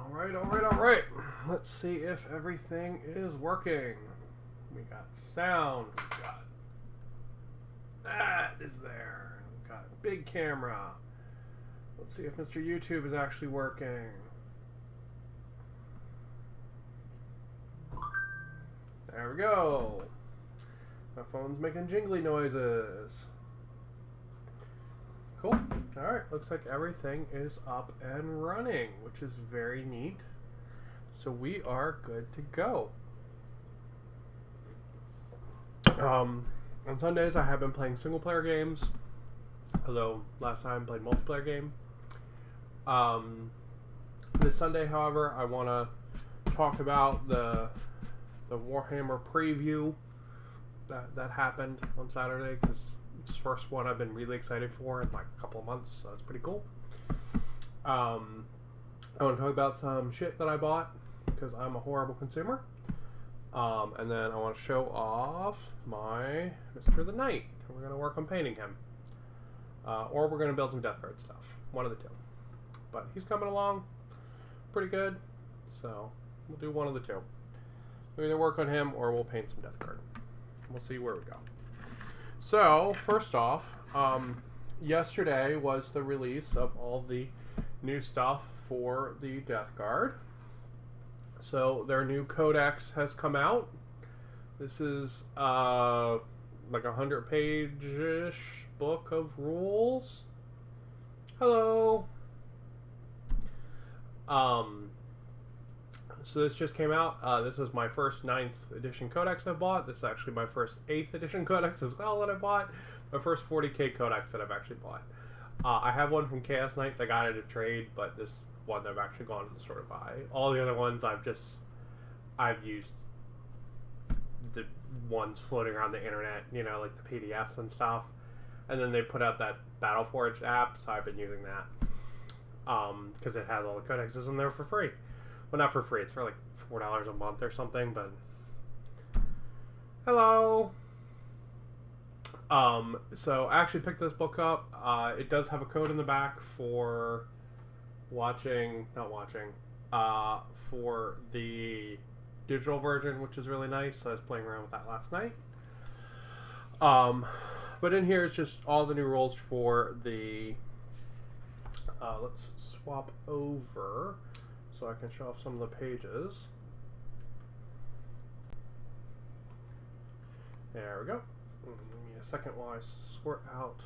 Alright. Let's see if everything is working. We got sound. We got that is there. We got big camera. Let's see if Mr. YouTube is actually working. There we go. My phone's making jingly noises. Cool. Alright, looks like everything is up and running, which is very neat. So we are good to go. On Sundays I have been playing single player games, although last time I played multiplayer game. This Sunday, however, I want to talk about the Warhammer preview that happened on Saturday, because it's the first one I've been really excited for in like a couple of months, so it's pretty cool. I want to talk about some shit that I bought, because I'm a horrible consumer. And then I want to show off my Mr. the Knight. We're going to work on painting him. Or we're going to build some Death Guard stuff. One of the two. But he's coming along pretty good, so we'll do one of the two. We'll either work on him or we'll paint some Death Guard. We'll see where we go. So, first off, yesterday was the release of all the new stuff for the Death Guard. So, their new codex has come out. This is like a 100-page-ish book of rules. Hello. So this just came out. This is my first 9th edition codex I bought. This is actually my first 8th edition codex as well that I bought. My first 40k codex that I've actually bought. I have one from Chaos Knights. I got it at trade, but this one I've actually gone to the store to buy. All the other ones I've used the ones floating around the internet, you know, like the PDFs and stuff. And then they put out that Battleforge app, so I've been using that. Because it has all the codexes in there for free. Well, not for free, it's for like $4 a month or something, but... Hello! So I actually picked this book up. It does have a code in the back for for the digital version, which is really nice. So I was playing around with that last night. But in here is just all the new rules for the... let's swap over so I can show off some of the pages. There we go. Give me a second while I sort out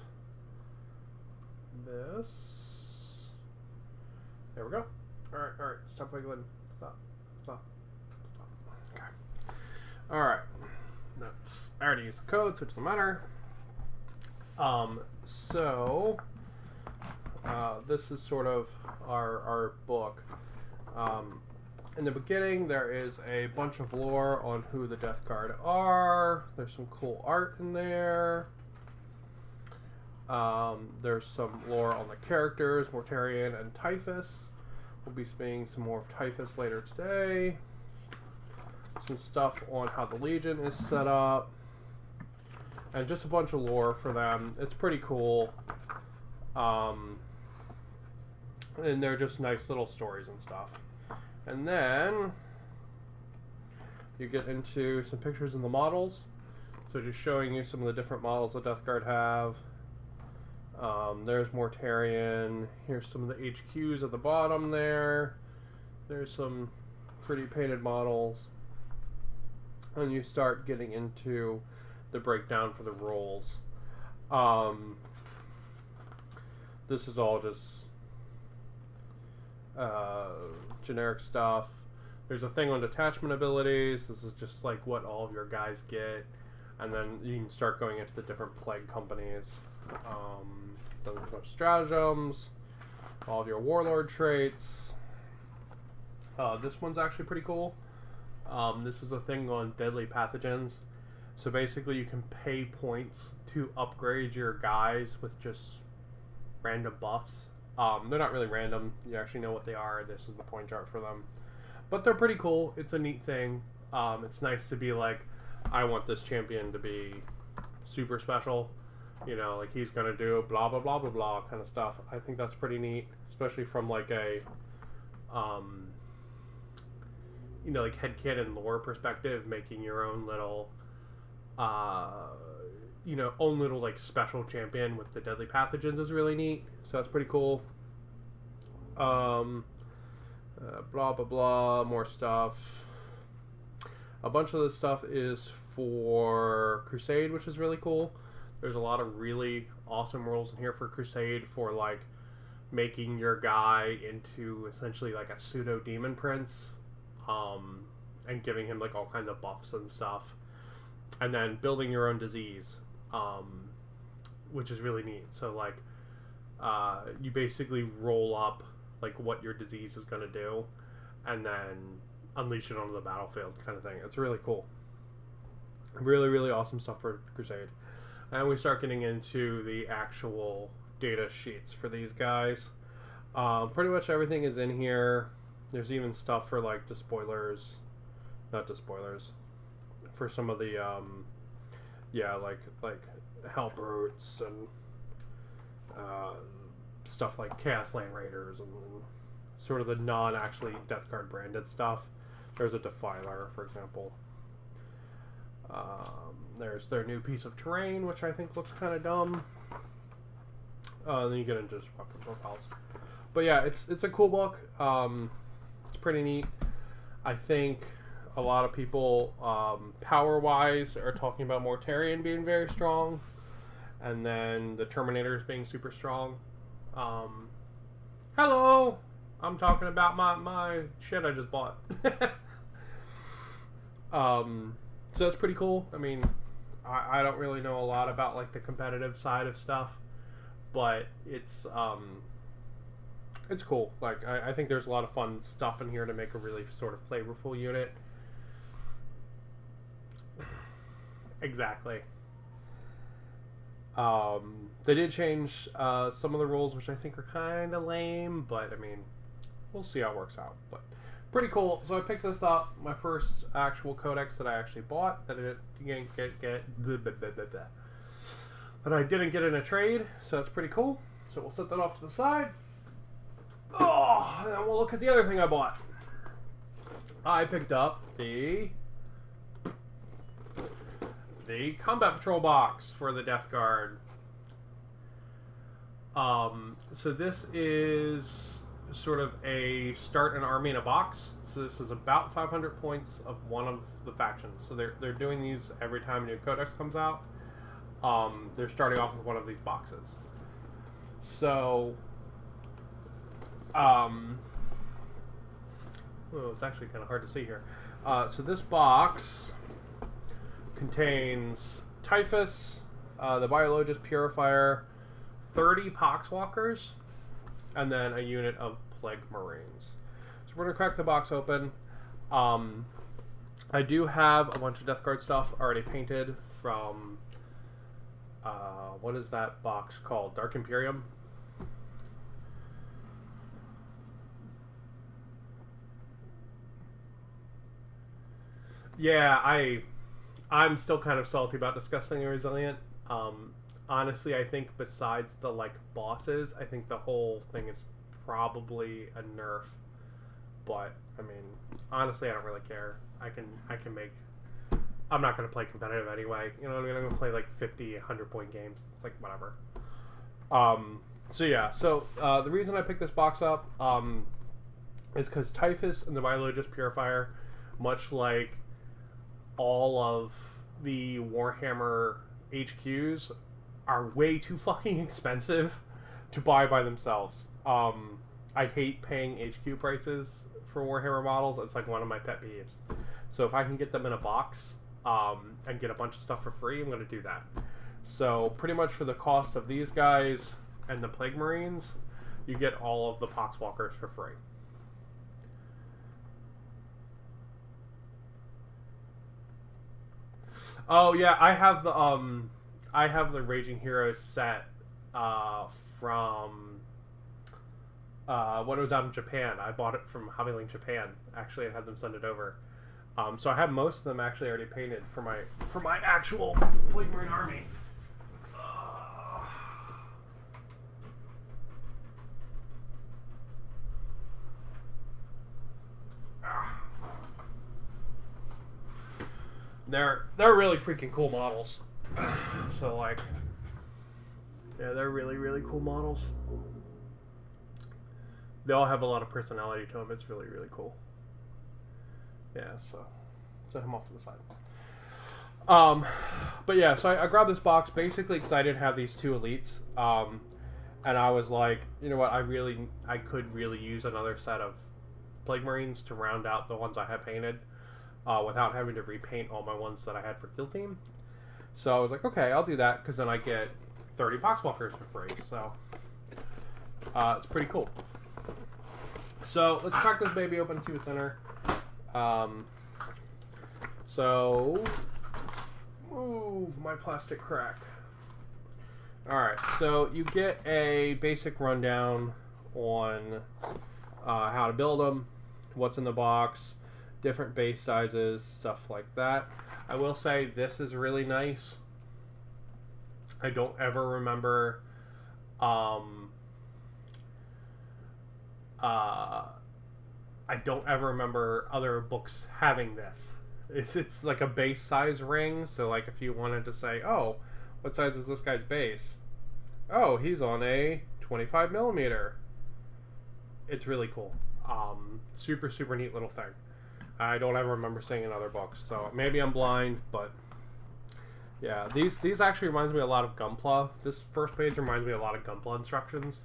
this. There we go. Alright. Stop wiggling. Stop. Okay. Alright. I already used the code, so it doesn't matter. This is sort of our book. In the beginning, there is a bunch of lore on who the Death Guard are. There's some cool art in there. There's some lore on the characters, Mortarion and Typhus. We'll be seeing some more of Typhus later today. Some stuff on how the Legion is set up. And just a bunch of lore for them. It's pretty cool. And they're just nice little stories and stuff. And then you get into some pictures of the models. So just showing you some of the different models the Death Guard have. There's Mortarion. Here's some of the HQs at the bottom there. There's some pretty painted models. And you start getting into the breakdown for the roles. This is all just generic stuff. There's a thing on detachment abilities. This is just like what all of your guys get. And then you can start going into the different plague companies. There's a bunch of stratagems. All of your warlord traits. This one's actually pretty cool. This is a thing on deadly pathogens. So basically you can pay points to upgrade your guys with just random buffs. They're not really random. You actually know what they are. This is the point chart for them. But they're pretty cool. It's a neat thing. It's nice to be like, I want this champion to be super special. You know, like he's gonna do blah blah blah blah blah kind of stuff. I think that's pretty neat, especially from like a, you know, like headcanon lore perspective, making your own little, you know, own little like special champion with the deadly pathogens is really neat. So that's pretty cool. Blah blah blah, more stuff. A bunch of this stuff is for Crusade, which is really cool. There's a lot of really awesome rules in here for Crusade for like making your guy into essentially like a pseudo demon prince, and giving him like all kinds of buffs and stuff, and then building your own disease, which is really neat. So like, you basically roll up like what your disease is going to do, and then unleash it onto the battlefield, kind of thing. It's really cool. Really, really awesome stuff for Crusade. And we start getting into the actual data sheets for these guys. Pretty much everything is in here. There's even stuff for like not despoilers, for some of the yeah, like Hell Brutes and stuff like Chaos Land Raiders and sort of the non-actually Death Guard branded stuff. There's a Defiler, for example. There's their new piece of terrain, which I think looks kind of dumb. Then you get into just weapon profiles. But yeah, it's a cool book. It's pretty neat. I think a lot of people, power-wise, are talking about Mortarion being very strong, and then the Terminators being super strong. Hello! I'm talking about my shit I just bought. So that's pretty cool. I mean, I don't really know a lot about like the competitive side of stuff, but it's cool. Like I think there's a lot of fun stuff in here to make a really sort of flavorful unit. Exactly. They did change some of the rules, which I think are kind of lame, but I mean, we'll see how it works out. But pretty cool. So I picked this up, my first actual codex that I actually bought, that I didn't get in a trade. So that's pretty cool. So we'll set that off to the side. Oh, and then we'll look at the other thing I bought. I picked up the Combat Patrol box for the Death Guard. So this is sort of a start an army in a box. So this is about 500 points of one of the factions. So they're doing these every time a new codex comes out. They're starting off with one of these boxes. So, it's actually kind of hard to see here. So this box contains Typhus, the Biologist Purifier, 30 Poxwalkers, and then a unit of Plague Marines. So we're going to crack the box open. I do have a bunch of Death Guard stuff already painted from, what is that box called? Dark Imperium? Yeah, I'm still kind of salty about Disgusting and Resilient. Honestly, I think besides the like bosses, I think the whole thing is probably a nerf. But I mean, honestly, I don't really care. I can make. I'm not going to play competitive anyway. You know, I'm going to play like 50, 100 point games. It's like whatever. So yeah. So the reason I picked this box up is because Typhus and the Biologist Purifier, much like all of the Warhammer HQs, are way too fucking expensive to buy by themselves. I hate paying HQ prices for Warhammer models. It's like one of my pet peeves. So if I can get them in a box and get a bunch of stuff for free, I'm going to do that. So pretty much for the cost of these guys and the Plague Marines, you get all of the Poxwalkers for free. Oh yeah, I have the Raging Heroes set from when it was out in Japan. I bought it from Hobby Link Japan, actually, and had them send it over. So I have most of them actually already painted for my actual Plague Marine army. they're really freaking cool models. So like, yeah, they're really cool models. They all have a lot of personality to them. It's really cool. Yeah, so set him off to the side. But yeah, so I grabbed this box, basically excited to have these two elites. And I was like, you know what, I could really use another set of Plague Marines to round out the ones I have painted, without having to repaint all my ones that I had for Kill Team. So I was like, okay, I'll do that, because then I get 30 Poxwalkers for free. So it's pretty cool. So let's crack this baby open and see what's in her. So move my plastic crack. Alright, so you get a basic rundown on how to build them, what's in the box, different base sizes, stuff like that. I will say this is really nice. I don't ever remember other books having this. It's like a base size ring, so like if you wanted to say, oh, what size is this guy's base? Oh, he's on a 25 millimeter. It's really cool. Super neat little thing. I don't ever remember seeing in other books, so maybe I'm blind, but yeah, these actually reminds me a lot of Gunpla. This first page reminds me a lot of Gunpla instructions,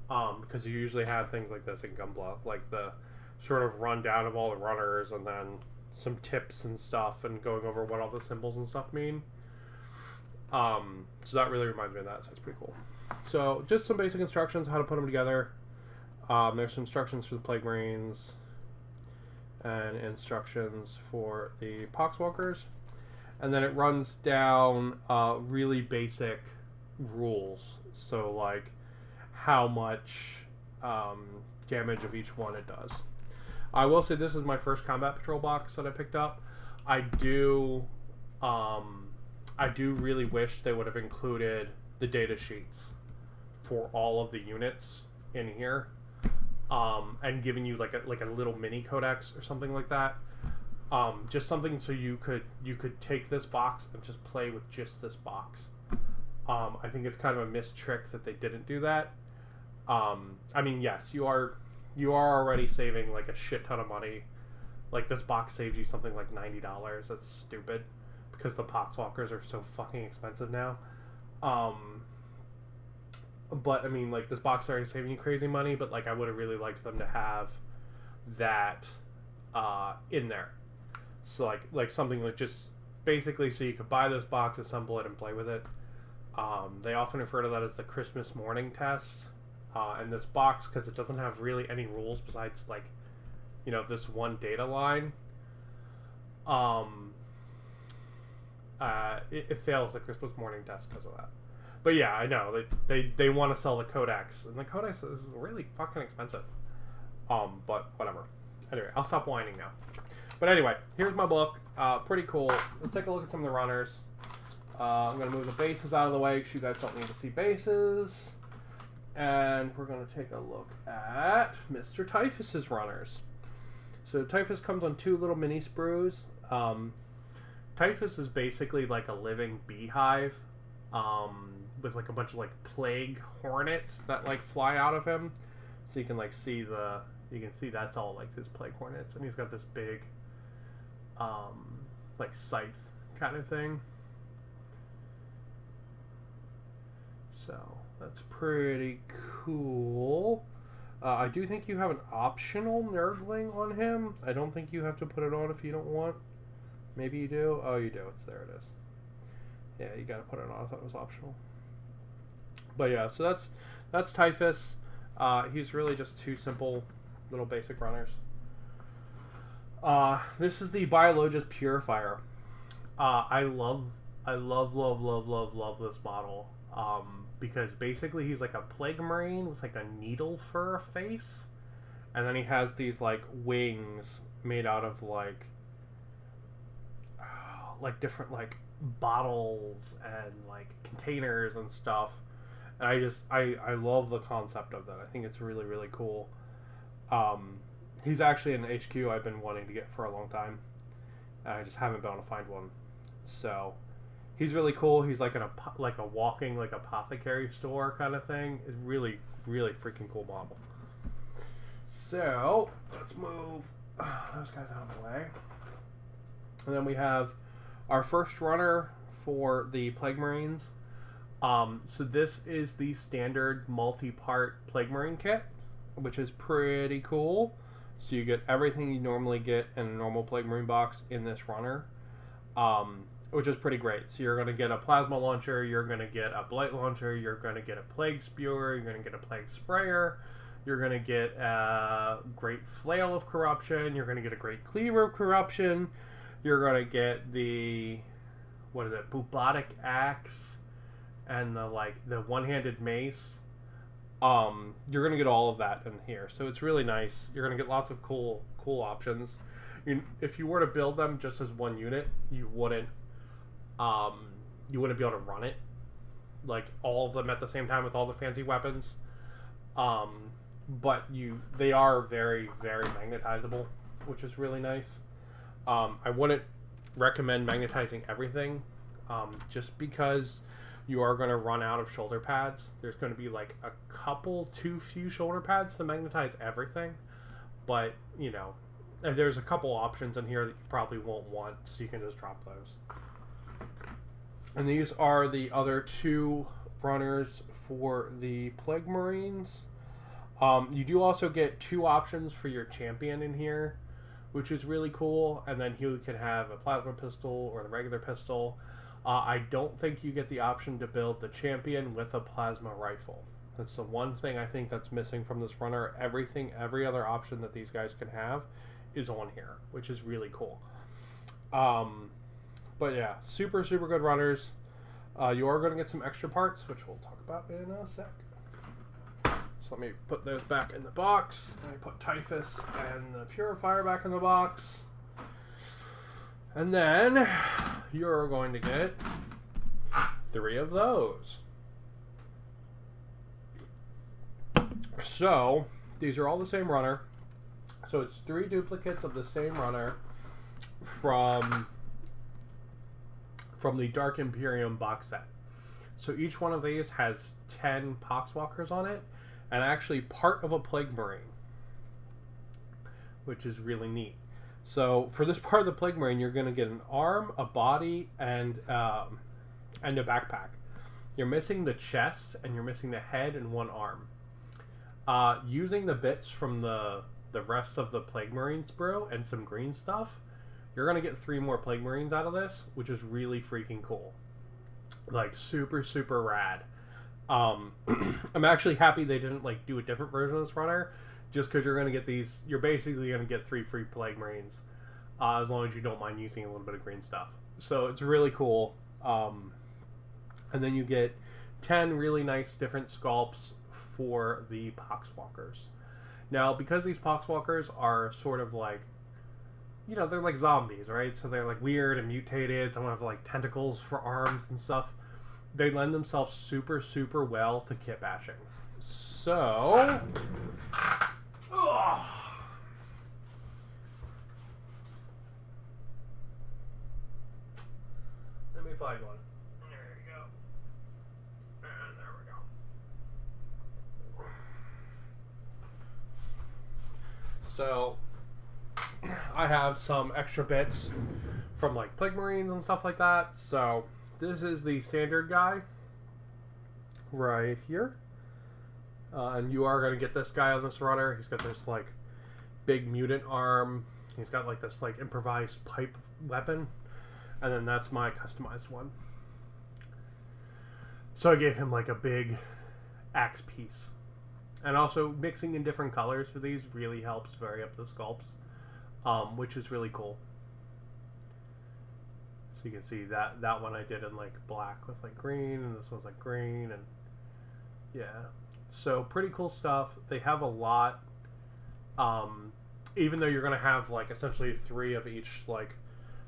because you usually have things like this in Gunpla, like the sort of rundown of all the runners, and then some tips and stuff, and going over what all the symbols and stuff mean. So that really reminds me of that, so it's pretty cool. So just some basic instructions how to put them together. There's some instructions for the Plague Marines and instructions for the Poxwalkers, and then it runs down really basic rules, so like how much damage of each one it does. I will say this is my first Combat Patrol box that I picked up. I do really wish they would have included the data sheets for all of the units in here, and giving you like a little mini codex or something like that. Just something so you could take this box and just play with just this box. I think it's kind of a missed trick that they didn't do that. I mean, yes, you are already saving like a shit ton of money. Like this box saves you something like $90. That's stupid because the Poxwalkers are so fucking expensive now. But I mean, like this box is already saving you crazy money. But like I would have really liked them to have that in there. So like something like just basically so you could buy this box, assemble it, and play with it. They often refer to that as the Christmas morning test. And this box, because it doesn't have really any rules besides like, you know, this one data line, it fails the Christmas morning test because of that. But yeah, I know they want to sell the codex, and the codex is really fucking expensive. But whatever. Anyway, I'll stop whining now. But anyway, here's my book. Pretty cool. Let's take a look at some of the runners. I'm gonna move the bases out of the way because you guys don't need to see bases. And we're going to take a look at Mr. Typhus's runners. So Typhus comes on two little mini sprues. Typhus is basically like a living beehive, with like a bunch of like plague hornets that like fly out of him. So you can like see that's all like his plague hornets, and he's got this big like scythe kind of thing. So that's pretty cool. I do think you have an optional Nurgling on him. I don't think you have to put it on if you don't want. Maybe you do. Oh, you do. It's there. It is. Yeah, you got to put it on. I thought it was optional. But yeah, so that's Typhus. He's really just two simple little basic runners. This is the Biologist Purifier. I love this model. Because basically he's like a plague marine with like a needle for a face, and then he has these like wings made out of like different like bottles and like containers and stuff, and I love the concept of that. I think it's really cool. He's actually an HQ I've been wanting to get for a long time. I just haven't been able to find one. So he's really cool. He's like a walking like apothecary store kind of thing. It's really freaking cool model. So let's move those guys out of the way, and then we have our first runner for the Plague Marines. So this is the standard multi-part Plague Marine kit, which is pretty cool. So you get everything you normally get in a normal Plague Marine box in this runner, which is pretty great. So you're going to get a plasma launcher, you're going to get a blight launcher, you're going to get a plague spewer, you're going to get a plague sprayer, you're going to get a great flail of corruption, you're going to get a great cleaver of corruption, you're going to get the, what is it, bubotic axe, and the one-handed mace. You're gonna get all of that in here, so it's really nice. You're gonna get lots of cool options. If you were to build them just as one unit, you wouldn't be able to run it like all of them at the same time with all the fancy weapons. But they are very magnetizable, which is really nice. I wouldn't recommend magnetizing everything, just because you are going to run out of shoulder pads. There's going to be like too few shoulder pads to magnetize everything. But, there's a couple options in here that you probably won't want, so you can just drop those. And these are the other two runners for the Plague Marines. You do also get two options for your champion in here, which is really cool. And then he can have a plasma pistol or the regular pistol. I don't think you get the option to build the champion with a plasma rifle. That's the one thing I think that's missing from this runner. Every other option that these guys can have is on here, which is really cool. But yeah, super good runners. You are going to get some extra parts, which we'll talk about in a sec. So let me put those back in the box. Let me put Typhus and the Purifier back in the box. And then you're going to get 3 of those. So these are all the same runner. So it's 3 duplicates of the same runner from the Dark Imperium box set. So each one of these has 10 Poxwalkers on it, and actually part of a Plague Marine, which is really neat. So for this part of the Plague Marine, you're going to get an arm, a body, and a backpack. You're missing the chest, and you're missing the head and one arm. Using the bits from the rest of the Plague Marine sprue and some green stuff, you're going to get 3 more Plague Marines out of this, which is really freaking cool. Like, super rad. I'm actually happy they didn't do a different version of this runner, just because you're going to get these. You're basically going to get 3 free Plague Marines, as long as you don't mind using a little bit of green stuff. So it's really cool. And then you get 10 really nice different sculpts for the Poxwalkers. Now, because these Poxwalkers are sort of like, they're like zombies, right? So they're like weird and mutated. Some have like tentacles for arms and stuff. They lend themselves super well to kit bashing. So, let me find one. There you go. And there we go. So, I have some extra bits from like Plague Marines and stuff like that. So, this is the standard guy right here. And you are going to get this guy on this runner. He's got this like big mutant arm. He's got like this like improvised pipe weapon. And then that's my customized one. So I gave him like a big axe piece. And also mixing in different colors for these really helps vary up the sculpts, which is really cool. So you can see that one I did in like black with like green, and this one's like green, and yeah. So pretty cool stuff. They have a lot. Even though you're going to have like essentially 3 of each like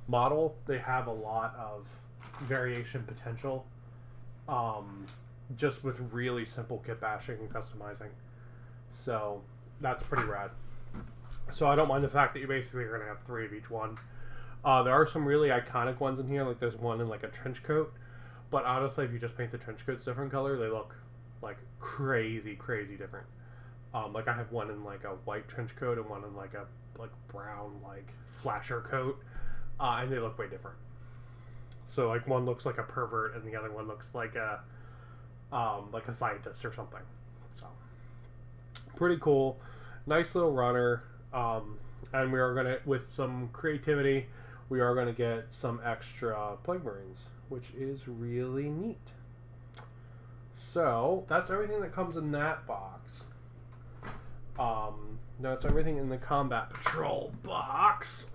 model, they have a lot of variation potential. Just with really simple kit bashing and customizing. So that's pretty rad. So I don't mind the fact that you basically are going to have 3 of each one. There are some really iconic ones in here, like there's one in like a trench coat. But honestly, if you just paint the trench coats different color, they look like crazy different. Like I have one in like a white trench coat and one in like a brown like flasher coat, and they look way different. So like one looks like a pervert and the other one looks like a scientist or something. So pretty cool, nice little runner. And we are gonna, with some creativity, we are gonna get some extra Plague Marines, which is really neat. So that's everything that comes in that box. That's everything in the Combat Patrol box.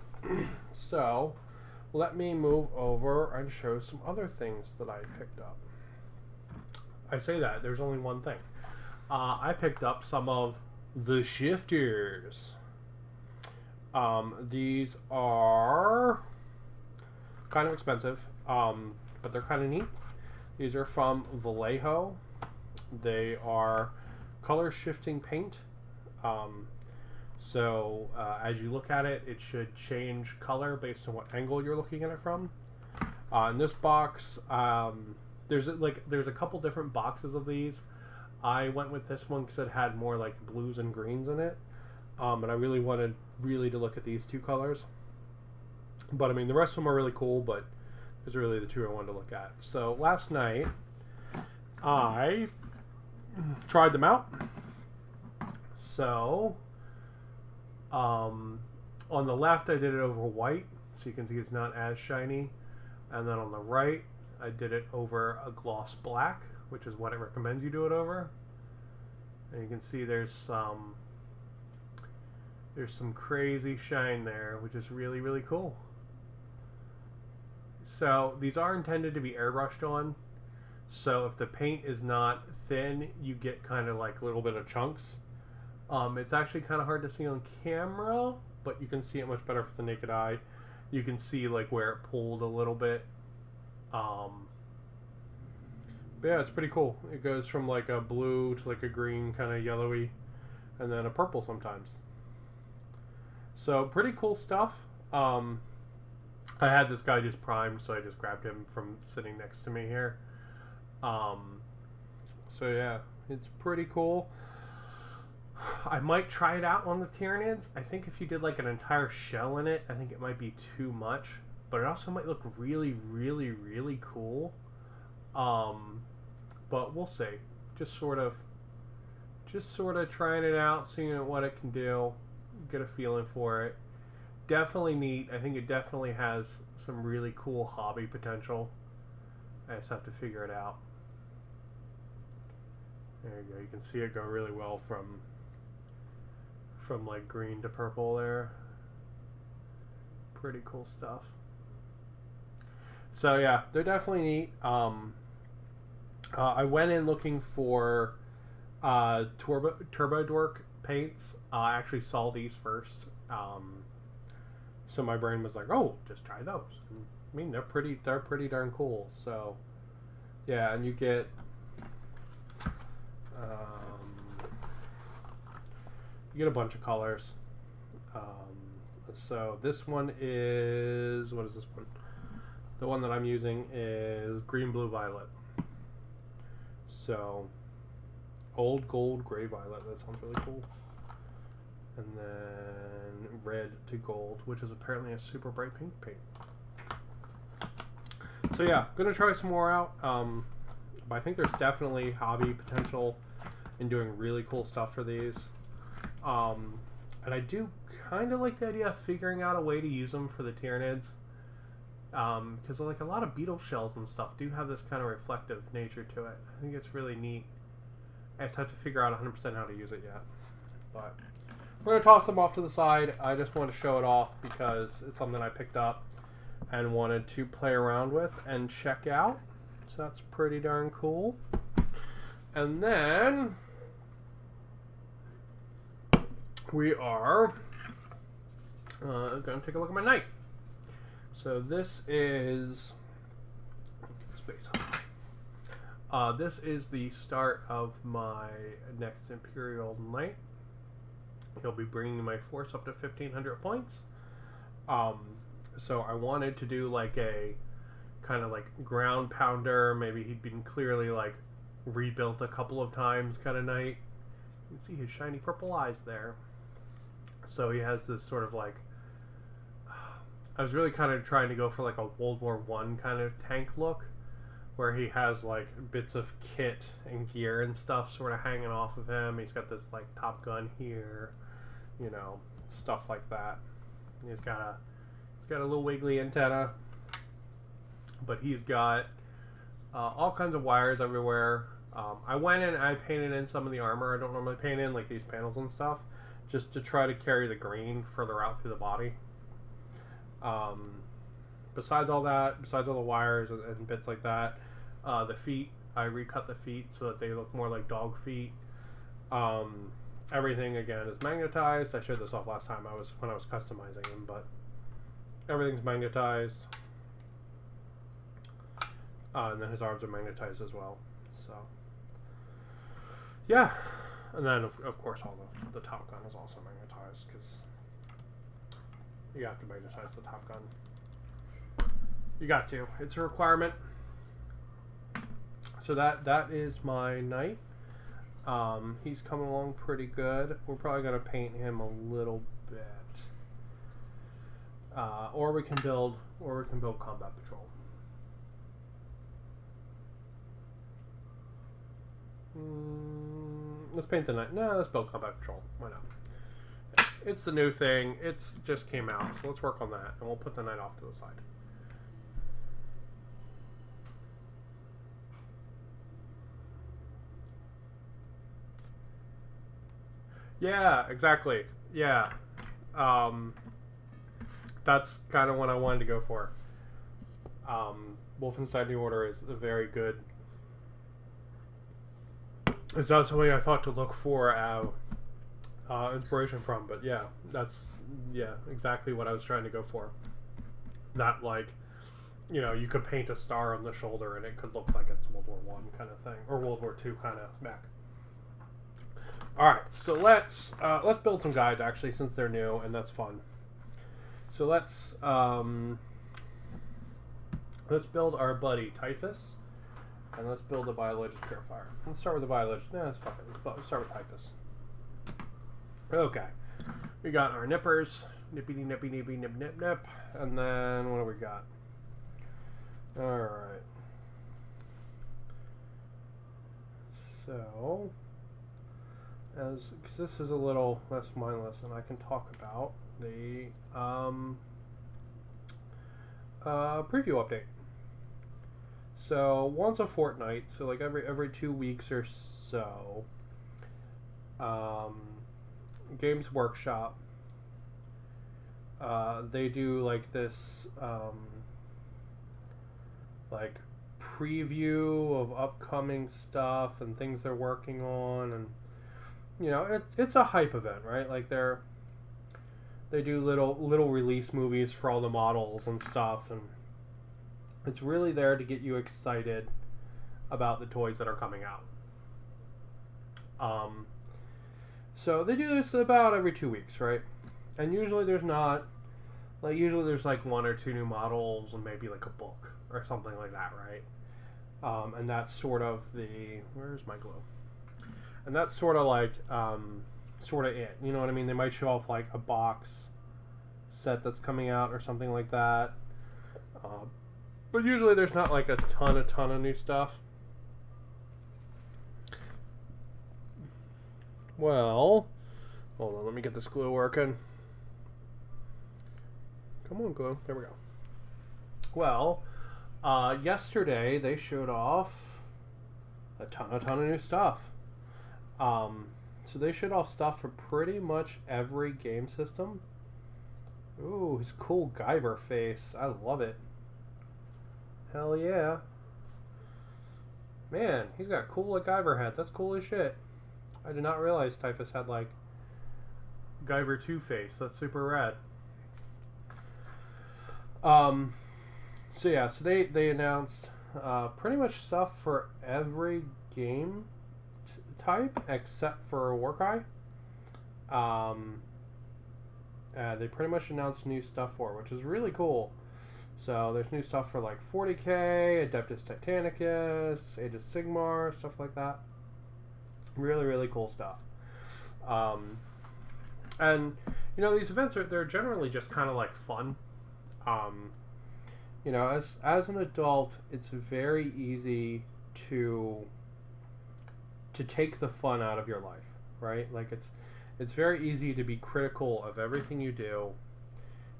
So let me move over and show some other things that I picked up. I say that, there's only one thing. I picked up some of the shifters. These are kind of expensive, but they're kind of neat. These are from Vallejo. They are color shifting paint. So as you look at it, it should change color based on what angle you're looking at it from. In this box, there's a couple different boxes of these. I went with this one because it had more like blues and greens in it. And I really wanted to look at these two colors. But I mean, the rest of them are really cool, but those are really the two I wanted to look at. So last night, I tried them out. So, on the left, I did it over white, so you can see it's not as shiny. And then on the right, I did it over a gloss black, which is what it recommends you do it over. And you can see there's some crazy shine there, which is really cool. So these are intended to be airbrushed on. So if the paint is not thin, you get kind of like a little bit of chunks. It's actually kind of hard to see on camera, but you can see it much better with the naked eye. You can see like where it pulled a little bit. But yeah, it's pretty cool. It goes from like a blue to like a green, kind of yellowy, and then a purple sometimes. So pretty cool stuff. I had this guy just primed, so I just grabbed him from sitting next to me here. So yeah, it's pretty cool. I might try it out on the Tyranids. I think if you did like an entire shell in it, I think it might be too much. But it also might look really cool. But we'll see. Just sort of trying it out, seeing what it can do, get a feeling for it. Definitely neat. I think it definitely has some really cool hobby potential. I just have to figure it out. There you go. You can see it go really well from like green to purple there. Pretty cool stuff. So yeah, they're definitely neat. I went in looking for Turbo Dork paints. I actually saw these first. So my brain was like, "Oh, just try those." And, I mean, they're pretty darn cool. So yeah, and you get a bunch of colors. So this one is, what is this one? The one that I'm using is green, blue, violet. So old gold, gray, violet. That sounds really cool. And then red to gold, which is apparently a super bright pink paint. So yeah, gonna try some more out. But I think there's definitely hobby potential in doing really cool stuff for these. And I do kind of like the idea of figuring out a way to use them for the Tyranids. Because like a lot of beetle shells and stuff do have this kind of reflective nature to it. I think it's really neat. I just have to figure out 100% how to use it yet. But we're going to toss them off to the side. I just want to show it off because it's something I picked up and wanted to play around with and check out. So that's pretty darn cool. And then we are going to take a look at my knight. So this is this is the start of my next Imperial Knight. He'll be bringing my force up to 1,500 points. So I wanted to do like a kind of like ground pounder. Maybe he'd been clearly like rebuilt a couple of times kind of knight. You can see his shiny purple eyes there. So he has this sort of like, I was really kind of trying to go for like a World War One kind of tank look, where he has like bits of kit and gear and stuff sort of hanging off of him. He's got this like Top Gun here, you know, stuff like that. He's got a little wiggly antenna, but he's got all kinds of wires everywhere. I went in and I painted in some of the armor. I don't normally paint in like these panels and stuff, just to try to carry the green further out through the body. Besides all the wires and bits like that, the feet, I recut the feet so that they look more like dog feet. Everything again is magnetized. I showed this off last time when I was customizing him, but everything's magnetized. And then his arms are magnetized as well. So yeah, and then of course all the Top Gun is also magnetized, because you have to magnetize the Top Gun. You got to. It's a requirement. So that is my knight. He's coming along pretty good. We're probably going to paint him a little bit. Or we can build combat patrol. Let's paint the knight. No, let's build combat patrol. Why not? It's the new thing. It's just came out, so let's work on that, and we'll put the knight off to the side. Yeah, exactly. Yeah. That's kind of what I wanted to go for. Wolfenstein New Order is a very good... It's not something I thought to look for inspiration from, but yeah, that's exactly what I was trying to go for. That, like, you know, you could paint a star on the shoulder and it could look like it's World War One kind of thing, or World War II kind of mech. All right, so let's build some guides actually, since they're new and that's fun. So let's build our buddy Typhus, and let's build a biologist purifier. Let's start with the biologist. No, let's fuck it. Let's start with Typhus. Okay, we got our nippers, nippity nippy nippy nip nip nip, and then what do we got? All right. So, because this is a little less mindless, and I can talk about the preview update. So once a fortnight, so like every 2 weeks or so, Games Workshop, they do like this like preview of upcoming stuff and things they're working on, and you know, it's a hype event, right? Like they do little release movies for all the models and stuff, and it's really there to get you excited about the toys that are coming out. So they do this about every 2 weeks, right? And usually there's not, like, usually there's like 1 or 2 new models and maybe like a book or something like that, right? And that's sort of where's my glue? And that's sort of like, sort of it. You know what I mean? They might show off like a box set that's coming out or something like that. But usually there's not like a ton of new stuff. Well, hold on, let me get this glue working. Come on, glue. There we go. Well, yesterday they showed off a ton of new stuff. So they showed off stuff for pretty much every game system. Ooh, his cool Guyver face. I love it. Hell yeah. Man, he's got cool like Guyver hat. That's cool as shit. I did not realize Typhus had like Guyver 2 face. That's super rad. So yeah, so they announced pretty much stuff for every game type except for Warcry. They pretty much announced new stuff for it, which is really cool. So there's new stuff for like 40k, Adeptus Titanicus, Age of Sigmar, stuff like that. Really, really cool stuff. And you know, these events they're generally just kind of like fun. You know, as an adult, it's very easy to take the fun out of your life, right? Like it's very easy to be critical of everything you do,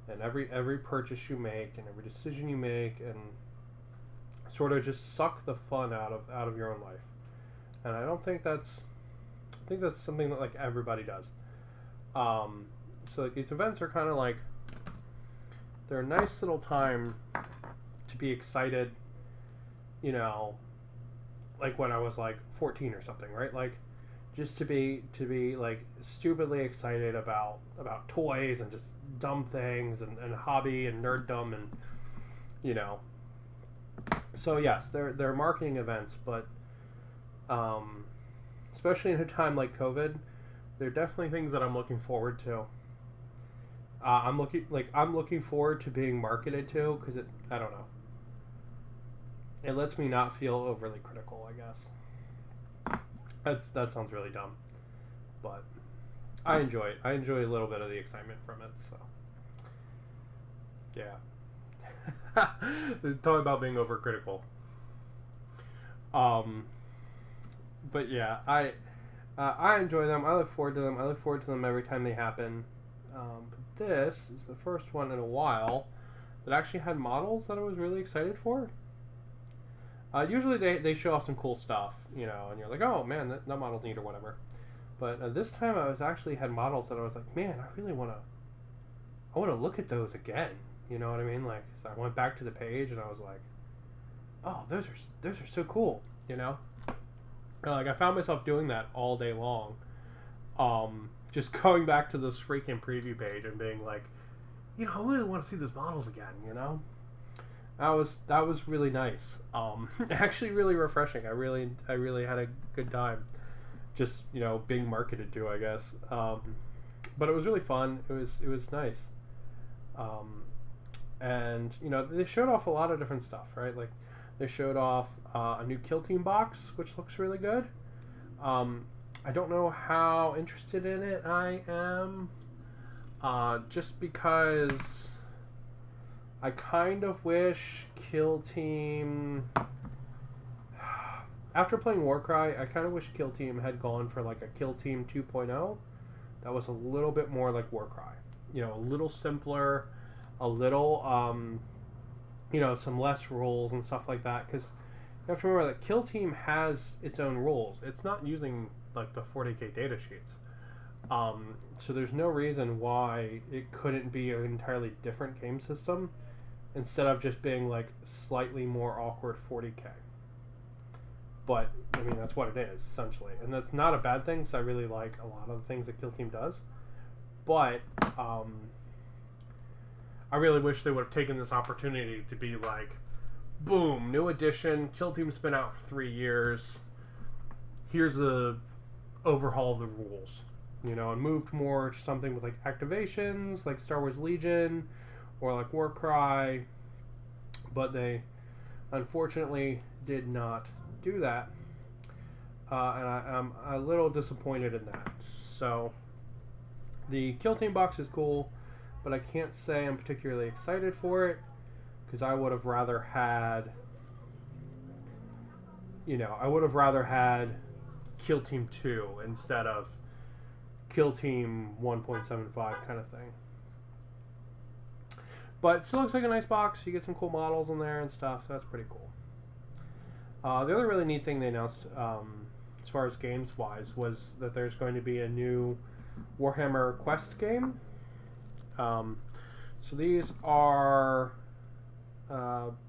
and every purchase you make, and every decision you make, and sort of just suck the fun out of your own life. And I think that's something that like everybody does. So like these events are kind of like, they're a nice little time to be excited, you know, like when I was like 14 or something, right? Like just to be like stupidly excited about toys and just dumb things and hobby and nerddom, and you know. So yes, they're marketing events, but especially in a time like COVID, they're definitely things that I'm looking forward to. I'm looking forward to being marketed to, because I don't know. It lets me not feel overly critical, I guess. That sounds really dumb, but I enjoy it. I enjoy a little bit of the excitement from it. So yeah, talking about being overcritical. But yeah, I enjoy them. I look forward to them. I look forward to them every time they happen. But this is the first one in a while that actually had models that I was really excited for. Usually they show off some cool stuff, you know, and you're like, oh man, that model's neat or whatever. But this time I was actually had models that I was like, man, I really want to look at those again. You know what I mean? Like, so I went back to the page and I was like, oh, those are so cool, you know. And like I found myself doing that all day long, just going back to this freaking preview page and being like, you know, I really want to see those models again, you know. That was really nice. Actually really refreshing. I really had a good time just, you know, being marketed to, I guess. But it was really fun. It was nice. And you know, they showed off a lot of different stuff, right? Like they showed off a new Kill Team box, which looks really good. I don't know how interested in it I am, just because I kind of wish Kill Team, after playing Warcry, I kind of wish Kill Team had gone for like a Kill Team 2.0 that was a little bit more like Warcry. You know, a little simpler, a little, you know, some less rules and stuff like that. Because you have to remember that Kill Team has its own rules. It's not using like the 40k data sheets. So there's no reason why it couldn't be an entirely different game system instead of just being like slightly more awkward 40k. But I mean, that's what it is essentially, and that's not a bad thing because I really like a lot of the things that Kill Team does. But I really wish they would have taken this opportunity to be like, boom, new edition, Kill Team's been out for 3 years. Here's a overhaul of the rules, you know, and moved more to something with like activations, like Star Wars Legion, or like Warcry. But they unfortunately did not do that, and I'm a little disappointed in that. So the Kill Team box is cool, but I can't say I'm particularly excited for it because I would have rather had, you know, Kill Team 2 instead of Kill Team 1.75 kind of thing. But it still looks like a nice box. You get some cool models in there and stuff, so that's pretty cool. The other really neat thing they announced, as far as games-wise, was that there's going to be a new Warhammer Quest game. So these are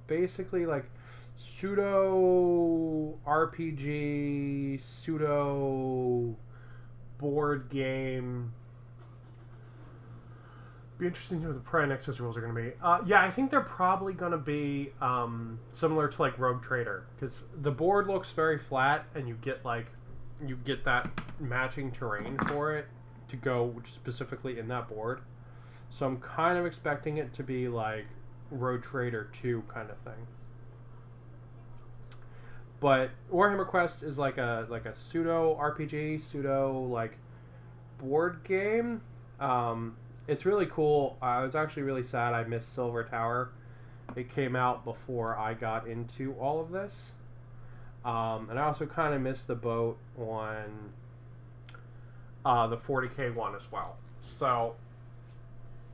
basically like pseudo RPG, pseudo board game. Be interesting to know what the Prime Nexus rules are going to be. Yeah, I think they're probably going to be similar to like Rogue Trader, because the board looks very flat, and you get that matching terrain for it to go specifically in that board. So I'm kind of expecting it to be like Road Trader 2 kind of thing. But Warhammer Quest is like a pseudo RPG, pseudo like board game. It's really cool. I was actually really sad I missed Silver Tower. It came out before I got into all of this. And I also kind of missed the boat on the 40K one as well. So,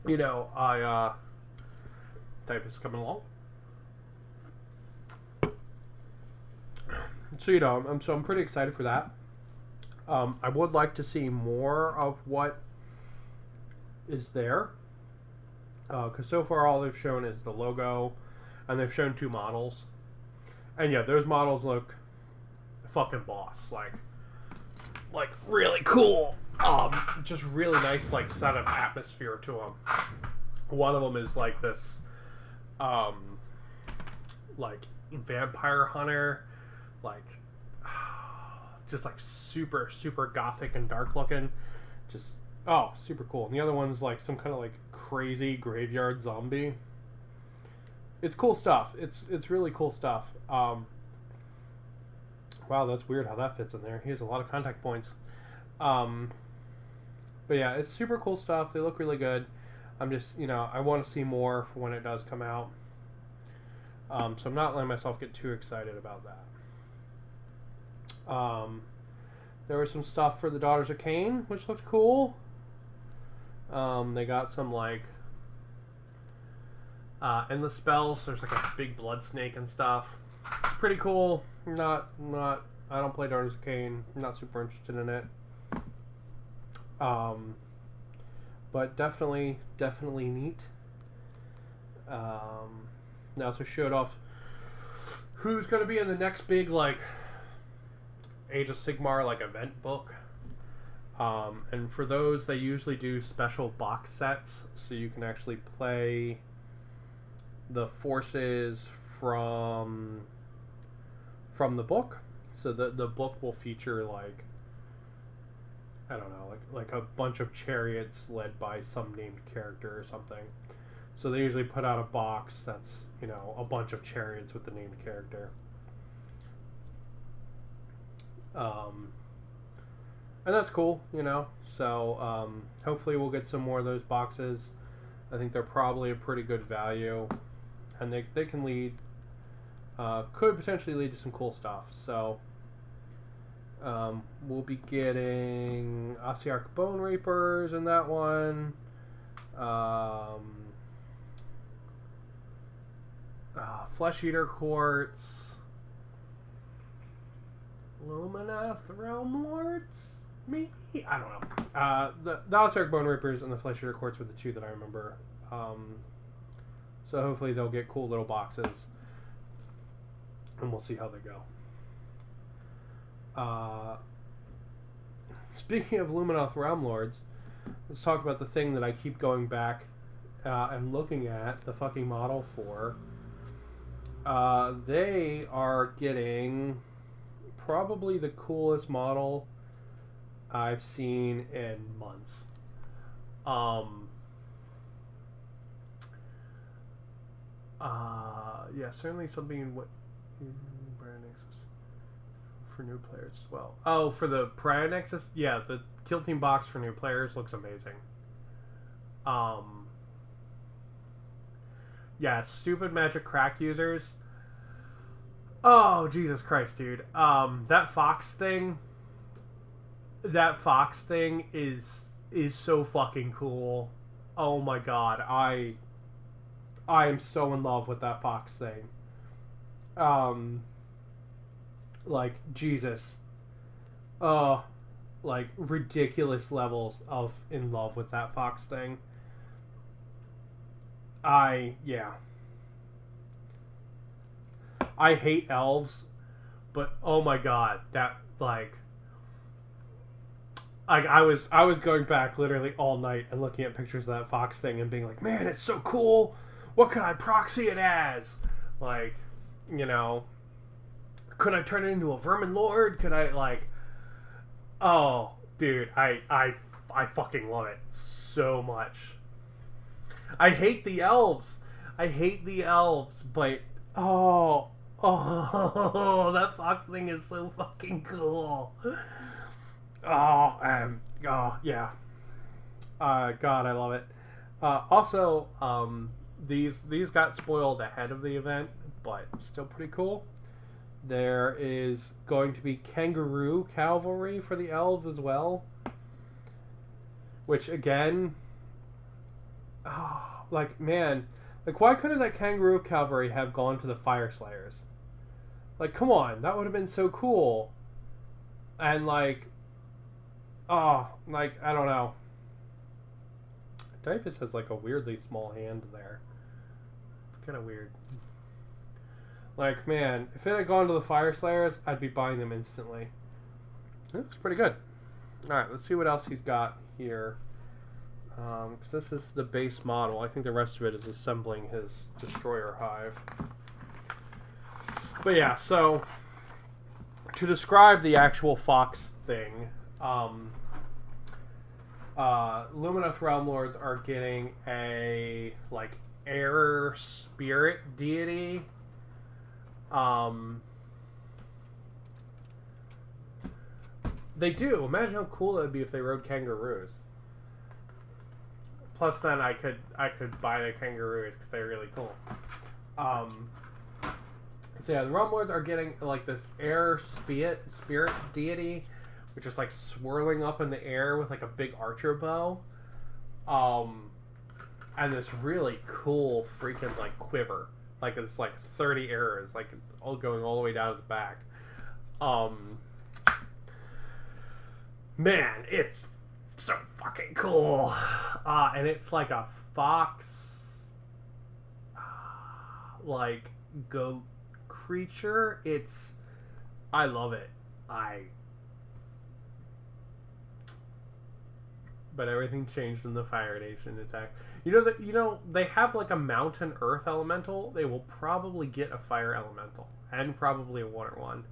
you know, type is coming along. So, you know, I'm pretty excited for that. I would like to see more of what is there. Because so far all they've shown is the logo, and they've shown 2 models. And yeah, those models look fucking boss. Like really cool. Just really nice, like, set of atmosphere to them. One of them is like this, like vampire hunter, like just like super gothic and dark looking. Just super cool. And the other one's like some kind of like crazy graveyard zombie. It's cool stuff. It's really cool stuff. Wow, that's weird how that fits in there. He has a lot of contact points. But yeah, it's super cool stuff. They look really good. I'm just, you know, I want to see more for when it does come out. So I'm not letting myself get too excited about that. There was some stuff for the Daughters of Cain, which looked cool. They got some, like, endless spells. There's like a big blood snake and stuff. It's pretty cool. Not. I don't play Daughters of Cain. I'm not super interested in it. But definitely neat. They also showed off who's going to be in the next big, like, Age of Sigmar, like, event book. And for those, they usually do special box sets, so you can actually play the forces from the book. So the book will feature, like, I don't know, like a bunch of chariots led by some named character or something. So they usually put out a box that's, you know, a bunch of chariots with the named character. And that's cool, you know. So hopefully we'll get some more of those boxes. I think they're probably a pretty good value, and they can lead, could potentially lead to some cool stuff. So we'll be getting Ossiarch Bone Reapers in that one. Flesh Eater Quartz, Luminath Realm Lords, maybe? I don't know. The Ossiarch Bone Reapers and the Flesh Eater Quartz were the 2 that I remember. So hopefully they'll get cool little boxes, and we'll see how they go. Speaking of Luminath Realm Lords, let's talk about the thing that I keep going back and looking at the fucking model for. They are getting probably the coolest model I've seen in months. Yeah, certainly something what Brian Nexus for new players as well. Oh, for the Brian Nexus, yeah, the Kill Team box for new players looks amazing. Yeah, stupid magic crack users. Oh, Jesus Christ, dude. That fox thing is so fucking cool. Oh my god, I am so in love with that fox thing. Like, Jesus. Like, ridiculous levels of in love with that fox thing. Yeah. I hate elves, but oh my god, that, like, I was going back literally all night and looking at pictures of that fox thing and being like, man, it's so cool. What could I proxy it as? Like, you know, could I turn it into a vermin lord? Could I, like, oh, dude, I fucking love it so much. I hate the elves. I hate the elves, but oh, that fox thing is so fucking cool. Oh yeah. God, I love it. Also, these got spoiled ahead of the event, but still pretty cool. There is going to be kangaroo cavalry for the elves as well, which again, like man, like why couldn't that kangaroo cavalry have gone to the fire slayers? Like, come on, that would have been so cool. And like, like I don't know. Typhus has like a weirdly small hand there. It's kind of weird. Like, man, if it had gone to the Fire Slayers, I'd be buying them instantly. It looks pretty good. Alright, let's see what else he's got here. Because this is the base model. I think the rest of it is assembling his Destroyer Hive. But yeah, so to describe the actual fox thing, Luminous Realm Lords are getting a like air spirit deity. They do. Imagine how cool it would be if they rode kangaroos. Plus, then I could buy the kangaroos because they're really cool. So yeah, the Realm Lords are getting like this air spirit deity, which is like swirling up in the air with like a big archer bow, and this really cool freaking like quiver, like it's like 30 arrows, like all going all the way down to the back. Man, it's so fucking cool, and it's like a fox, like goat creature. I love it. But everything changed in the Fire Nation attack. You know they have like a mountain earth elemental. They will probably get a fire elemental and probably a water one.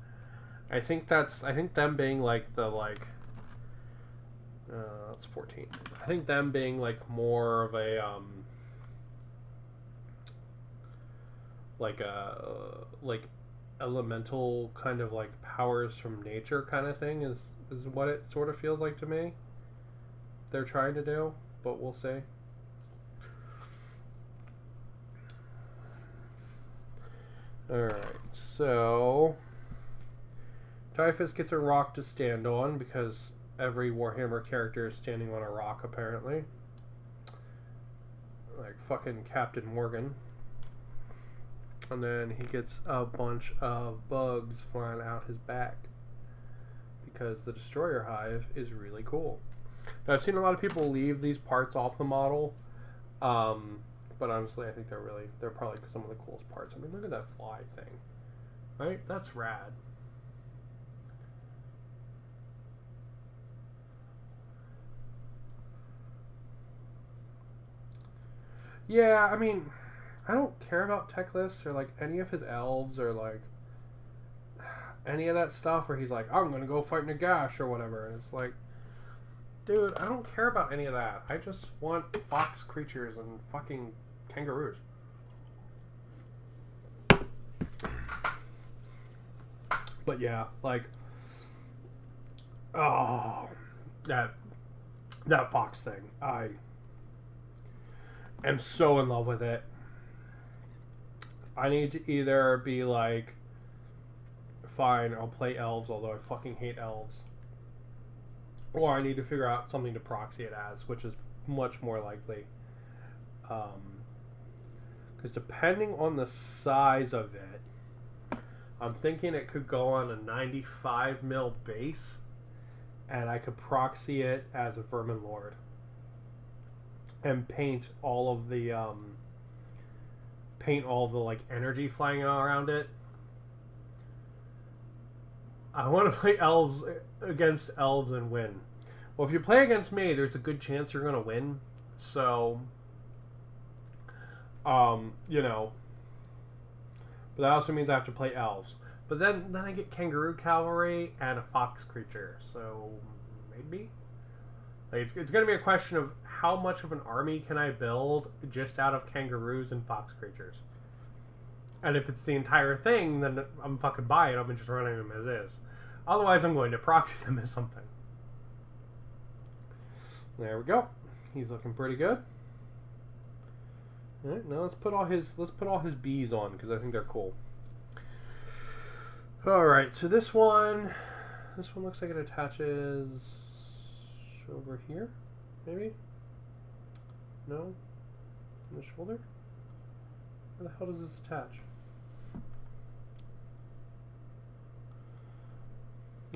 I think them being like the like that's 14. I think them being like more of a like elemental kind of like powers from nature kind of thing is what it sort of feels like to me. They're trying to do, but we'll see. Alright, so Typhus gets a rock to stand on because every Warhammer character is standing on a rock apparently. Like fucking Captain Morgan. And then he gets a bunch of bugs flying out his back because the Destroyer Hive is really cool. Now, I've seen a lot of people leave these parts off the model, but honestly, I think they're probably some of the coolest parts. I mean, look at that fly thing, right? That's rad. Yeah, I mean, I don't care about tech lists or like any of his elves or like any of that stuff where he's like, I'm gonna go fight Nagash or whatever, and it's like, dude, I don't care about any of that. I just want fox creatures and fucking kangaroos. But yeah, like, oh, that fox thing. I am so in love with it. I need to either be like, fine, I'll play elves, although I fucking hate elves. Or I need to figure out something to proxy it as, which is much more likely. Because depending on the size of it, I'm thinking it could go on a 95 mil base, and I could proxy it as a Vermin Lord. And paint all of the like energy flying around it. I want to play elves against elves and win. Well, if you play against me, there's a good chance you're going to win. So, you know. But that also means I have to play elves. But then I get kangaroo cavalry and a fox creature. So, maybe? Like it's going to be a question of how much of an army can I build just out of kangaroos and fox creatures. And if it's the entire thing, then I'm fucking buying them and just running them as is. Otherwise, I'm going to proxy them as something. There we go. He's looking pretty good. All right, now let's put all his bees on because I think they're cool. All right, so this one looks like it attaches over here, maybe. No, on the shoulder. Where the hell does this attach?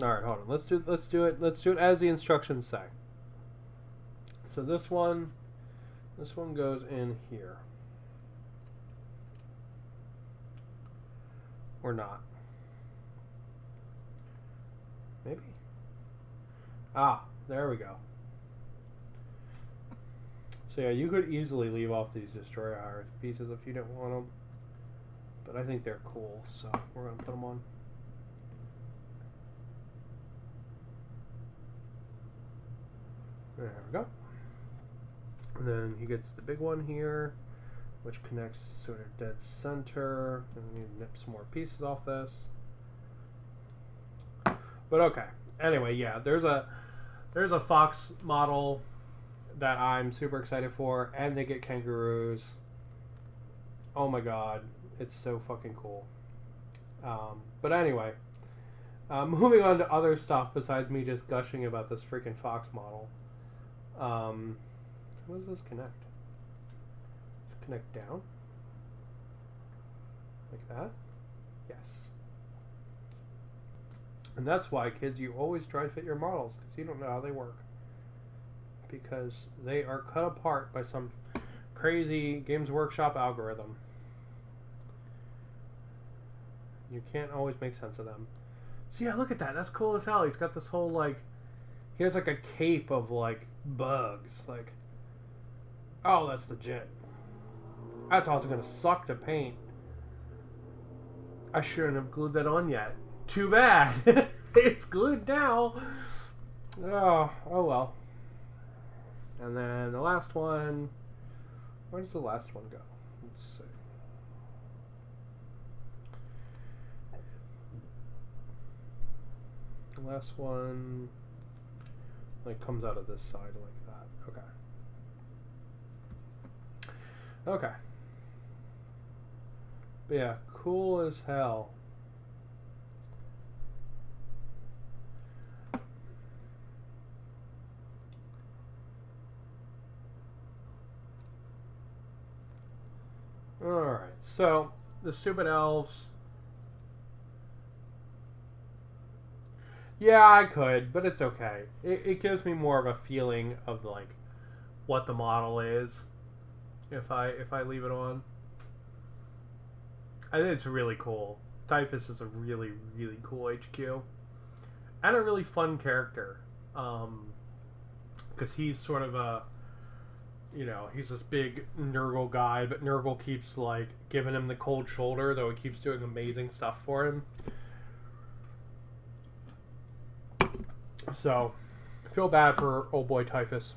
All right, hold on. Let's do it as the instructions say. So this one goes in here. Or not. Maybe. Ah, there we go. So yeah, you could easily leave off these destroyer iris pieces if you didn't want them. But I think they're cool, so we're going to put them on. There we go. And then he gets the big one here, which connects sort of dead center. And we need to nip some more pieces off this. But okay. Anyway, yeah, there's a fox model that I'm super excited for, and they get kangaroos. Oh my god, it's so fucking cool. But anyway, moving on to other stuff besides me just gushing about this freaking fox model. How does this connect? Does it connect down? Like that? Yes. And that's why, kids, you always dry fit your models, because you don't know how they work. Because they are cut apart by some crazy Games Workshop algorithm. You can't always make sense of them. So yeah, look at that. That's cool as hell. He's got this whole, like... He has, like, a cape of, like, bugs. Like... Oh, that's legit. That's also going to suck to paint. I shouldn't have glued that on yet. Too bad. It's glued now. Oh well. And then the last one. Where does the last one go? Let's see. The last one like comes out of this side like that. Okay. Okay. But yeah, cool as hell. Alright, so the stupid elves. Yeah, I could, but it's okay. It gives me more of a feeling of like what the model is if I leave it on. I think it's really cool. Typhus is a really, really cool HQ. And a really fun character. Because he's sort of a... You know, he's this big Nurgle guy, but Nurgle keeps, like, giving him the cold shoulder, though he keeps doing amazing stuff for him. So, I feel bad for old boy Typhus.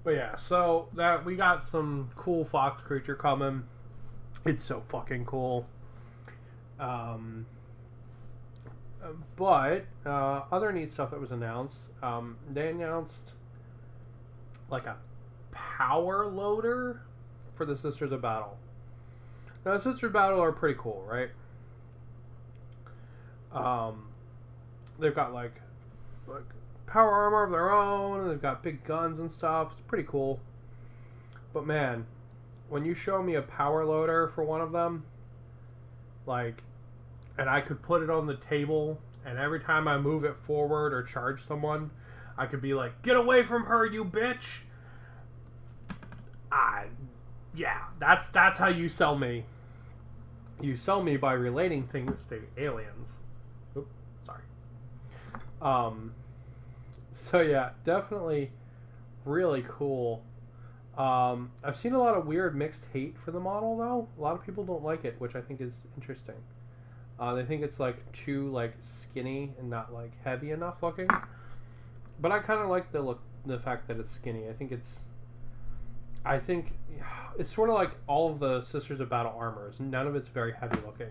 But yeah, so that we got some cool fox creature coming. It's so fucking cool. But other neat stuff that was announced. They announced like a power loader for the Sisters of Battle. Now, the Sisters of Battle are pretty cool, right? They've got like power armor of their own, and they've got big guns and stuff. It's pretty cool. But man, when you show me a power loader for one of them, like, and I could put it on the table, and every time I move it forward or charge someone, I could be like, "Get away from her, you bitch!" Yeah, that's how you sell me. You sell me by relating things to aliens. Oops, sorry. So yeah, definitely really cool. I've seen a lot of weird mixed hate for the model though. A lot of people don't like it, which I think is interesting. They think it's like too like skinny and not like heavy enough looking. But I kind of like the fact that it's skinny. I think it's sort of like all of the Sisters of Battle armors. None of it's very heavy looking.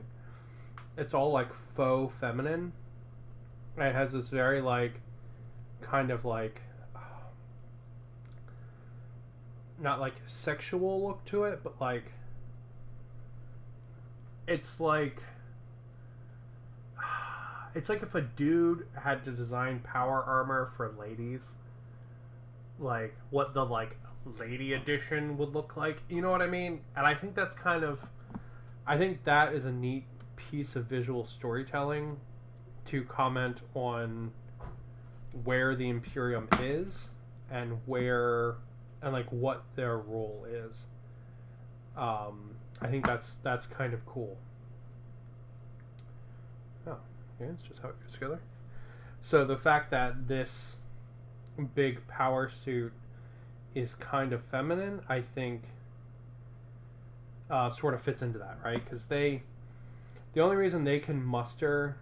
It's all like faux feminine. It has this very like kind of like not like sexual look to it, but like it's like if a dude had to design power armor for ladies, like what the like lady edition would look like. You know what I mean? And I think that is a neat piece of visual storytelling to comment on where the Imperium is and like what their role is. I think that's kind of cool. Oh, yeah, it's just how it goes together. So the fact that this big power suit is kind of feminine, I think, sort of fits into that, right? Because the only reason they can muster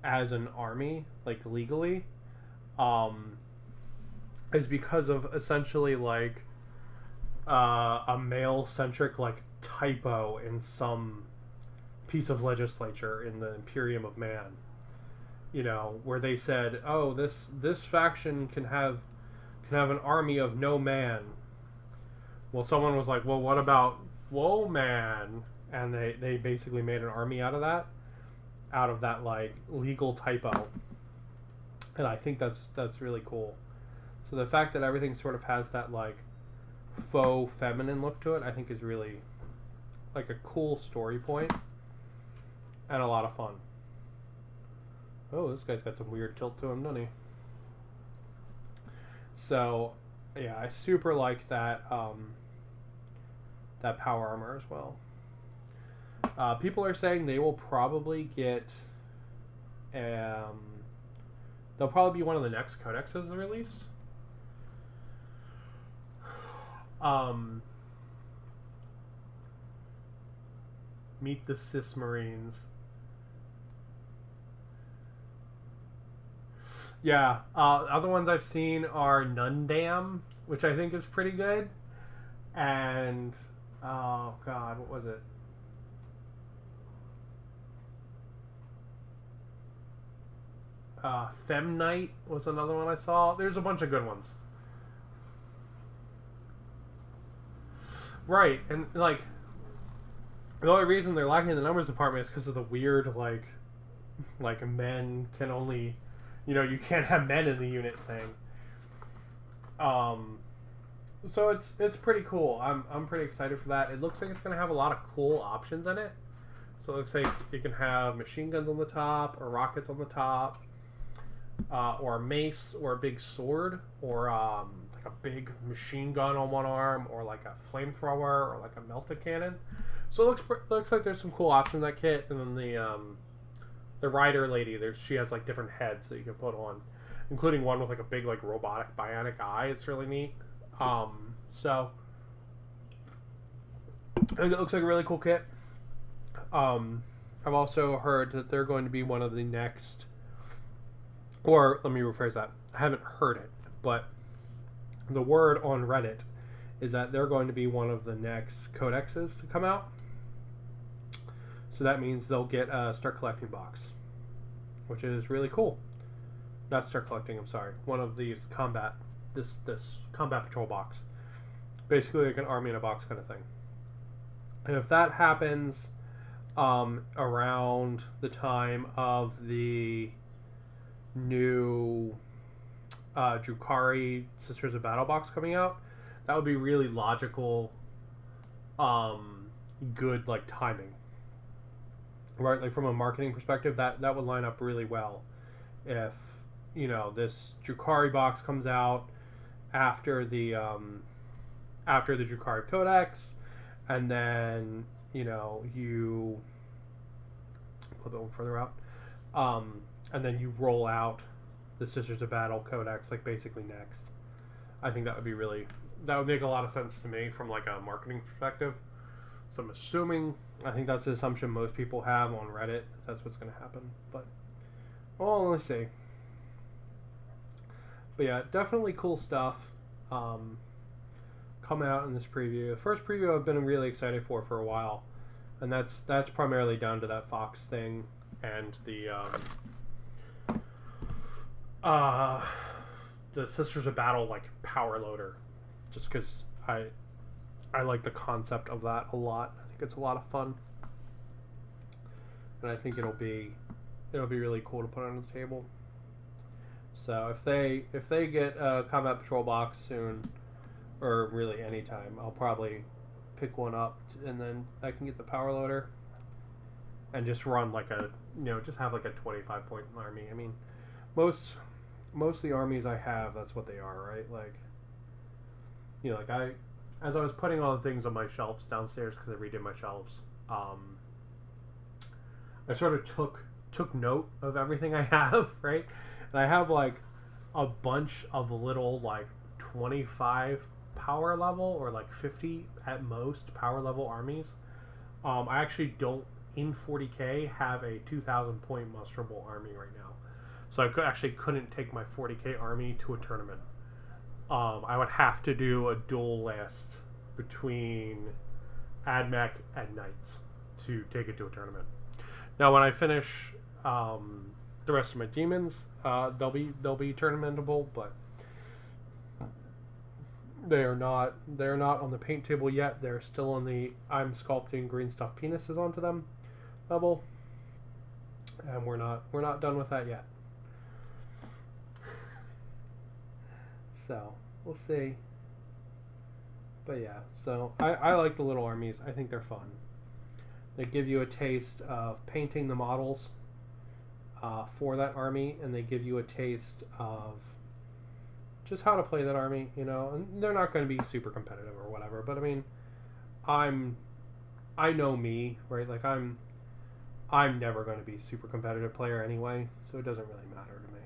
as an army, like legally, is because of essentially like a male-centric like typo in some piece of legislature in the Imperium of Man. You know, where they said, "Oh, this faction can have an army of no man." Well, someone was like, "Well, what about Whoa Man?" And they basically made an army out of that like legal typo. And I think that's really cool. So the fact that everything sort of has that like faux feminine look to it, I think is really like a cool story point and a lot of fun. Oh, this guy's got some weird tilt to him, doesn't he? So, yeah, I super like that that power armor as well. People are saying they will probably get they'll probably be one of the next codexes released. Meet the Cis Marines. Yeah, other ones I've seen are Nundam, which I think is pretty good, and oh god, what was it? Fem Knight was another one I saw. There's a bunch of good ones. Right, and like the only reason they're lacking in the numbers department is because of the weird like men can only, you know, you can't have men in the unit thing. So it's pretty cool. I'm pretty excited for that. It looks like it's gonna have a lot of cool options in it. So it looks like you can have machine guns on the top, or rockets on the top, or a mace, or a big sword, or like a big machine gun on one arm, or like a flamethrower, or like a melta cannon. So it looks like there's some cool options in that kit. And then the rider lady, she has like different heads that you can put on, including one with like a big like robotic bionic eye. It's really neat. So it looks like a really cool kit. I've also heard that they're going to be one of the next, or let me rephrase that. I haven't heard it, but the word on Reddit is that they're going to be one of the next codexes to come out. So that means they'll get a Start Collecting box, which is really cool. Not Start Collecting, I'm sorry. One of these this combat patrol box. Basically like an army in a box kind of thing. And if that happens around the time of the new Drukhari Sisters of Battle box coming out, that would be really logical, good like timing. Right, like from a marketing perspective, that would line up really well. If, you know, this Drukhari box comes out after the Drukhari Codex, and then, you know, you flip it one further out, and then you roll out the Sisters of Battle Codex like basically next. I think that would make a lot of sense to me from like a marketing perspective. So I'm assuming, I think that's the assumption most people have on Reddit. That's what's going to happen. But, well, let's see. But yeah, definitely cool stuff coming out in this preview. The first preview I've been really excited for a while, and that's primarily down to that Fox thing and the Sisters of Battle like power loader, just because I like the concept of that a lot. I think it's a lot of fun, and I think it'll be really cool to put on the table. So if they get a combat patrol box soon, or really anytime, I'll probably pick one up, and then I can get the power loader and just run like a just have like a 25-point army. I mean, most of the armies I have, that's what they are, right? Like, like as I was putting all the things on my shelves downstairs because I redid my shelves, I sort of took note of everything I have, right? And I have like a bunch of little like 25 power level or like 50 at most power level armies. I actually don't in 40k have a 2,000 point musterable army right now, so I couldn't take my 40k army to a tournament. I would have to do a dual list between AdMech and Knights to take it to a tournament. Now, when I finish the rest of my demons, they'll be tournamentable, but they're not on the paint table yet. They're still on the I'm sculpting green stuff penises onto them level, and we're not done with that yet. So we'll see. But yeah, so I like the little armies. I think they're fun. They give you a taste of painting the models for that army, and they give you a taste of just how to play that army, and they're not going to be super competitive or whatever, but I mean, I know me, right? Like I'm never going to be a super competitive player anyway, so it doesn't really matter to me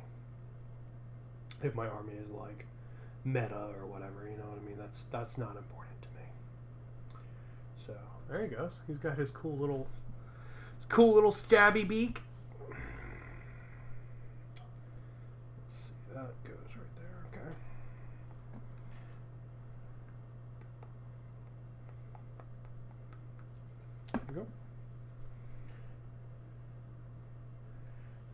if my army is like meta or whatever, you know what I mean? That's not important to me. So there he goes. He's got his cool little stabby beak. Let's see, that goes right there. Okay. There we go.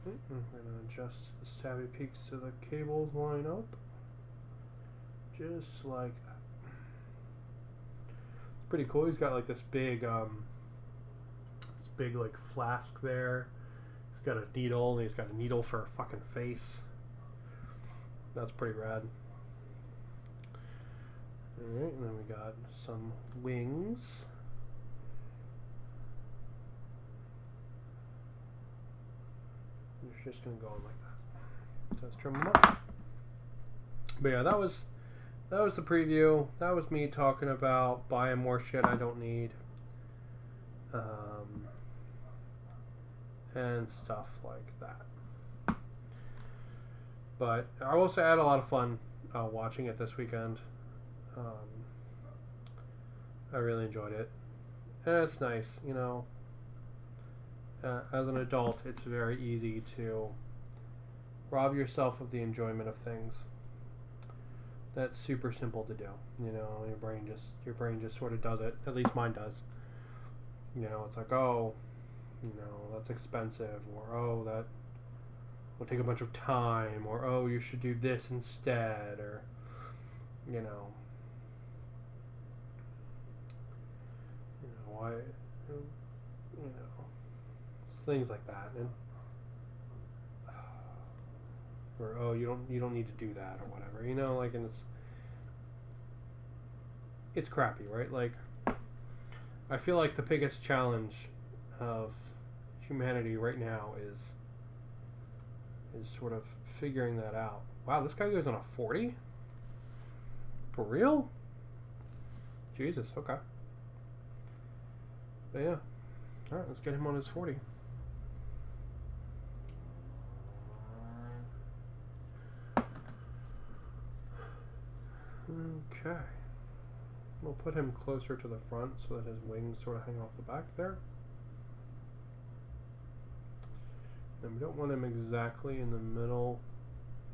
I'm going to adjust the stabby peaks so the cables line up. Just like that. It's pretty cool. He's got like this big like flask there. He's got a needle, and he's got a needle for a fucking face. That's pretty rad. Alright, and then we got some wings. It's just gonna go on like that. So let's trim them up. But yeah, that was the preview. That was me talking about buying more shit I don't need. And stuff like that. But I will say I had a lot of fun watching it this weekend. I really enjoyed it. And it's nice, as an adult, it's very easy to rob yourself of the enjoyment of things. That's super simple to do. Your brain just sort of does it. At least mine does. It's like, oh, that's expensive, or oh, that will take a bunch of time, or oh, you should do this instead, or why, things like that, and or oh, you don't need to do that or whatever, and it's crappy, right? Like, I feel like the biggest challenge of humanity right now is sort of figuring that out. Wow, this guy goes on a 40? For real? Jesus, okay. But yeah. Alright, let's get him on his 40. Okay. We'll put him closer to the front so that his wings sort of hang off the back there. And we don't want him exactly in the middle.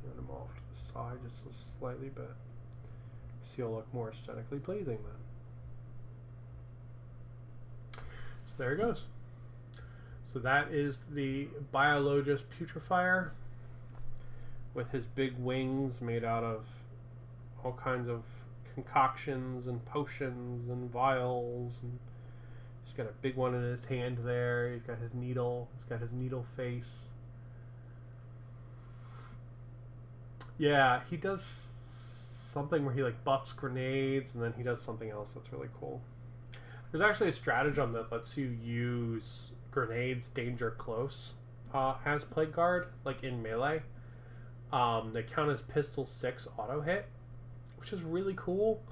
Move them off to the side just slightly, but so you'll look more aesthetically pleasing then. So there it goes. So that is the Biologist Putrefier with his big wings made out of all kinds of concoctions and potions and vials, and he's got a big one in his hand there. He's got his needle. He's got his needle face. Yeah, he does something where he like buffs grenades, and then he does something else that's really cool. There's actually a stratagem that lets you use grenades danger close as Plague Guard, like in melee. They count as pistol 6 auto hit, which is really cool.